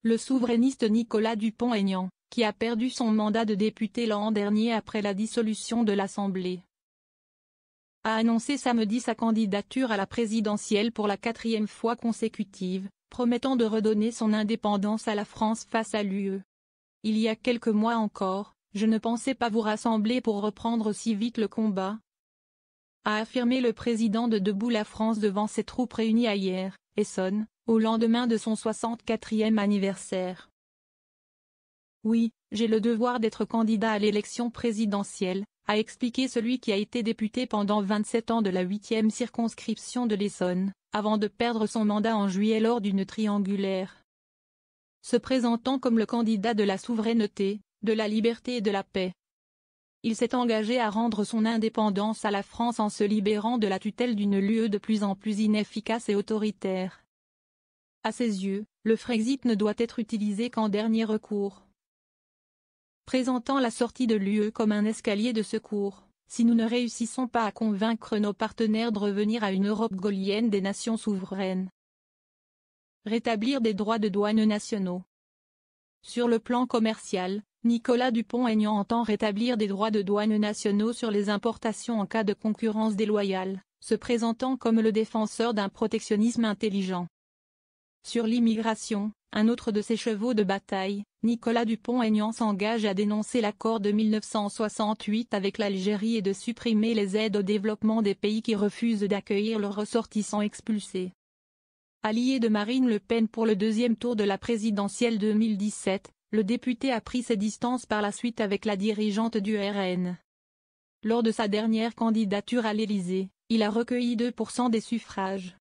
Le souverainiste Nicolas Dupont-Aignan, qui a perdu son mandat de député l'an dernier après la dissolution de l'Assemblée, a annoncé samedi sa candidature à la présidentielle pour la 4e fois consécutive, promettant de redonner son indépendance à la France face à l'UE. Il y a quelques mois encore, je ne pensais pas vous rassembler pour reprendre si vite le combat, a affirmé le président de Debout la France devant ses troupes réunies à Hyères, Essonne, au lendemain de son 64e anniversaire. Oui, j'ai le devoir d'être candidat à l'élection présidentielle, a expliqué celui qui a été député pendant 27 ans de la 8e circonscription de l'Essonne, avant de perdre son mandat en juillet lors d'une triangulaire. Se présentant comme le candidat de la souveraineté, de la liberté et de la paix, il s'est engagé à rendre son indépendance à la France en se libérant de la tutelle d'une UE de plus en plus inefficace et autoritaire. À ses yeux, le Frexit ne doit être utilisé qu'en dernier recours. Présentant la sortie de l'UE comme un escalier de secours, si nous ne réussissons pas à convaincre nos partenaires de revenir à une Europe gaullienne des nations souveraines. Rétablir des droits de douane nationaux. Sur le plan commercial, Nicolas Dupont-Aignan entend rétablir des droits de douane nationaux sur les importations en cas de concurrence déloyale, se présentant comme le défenseur d'un protectionnisme intelligent. Sur l'immigration, un autre de ses chevaux de bataille, Nicolas Dupont-Aignan s'engage à dénoncer l'accord de 1968 avec l'Algérie et de supprimer les aides au développement des pays qui refusent d'accueillir leurs ressortissants expulsés. Allié de Marine Le Pen pour le deuxième tour de la présidentielle 2017, le député a pris ses distances par la suite avec la dirigeante du RN. Lors de sa dernière candidature à l'Élysée, il a recueilli 2% des suffrages.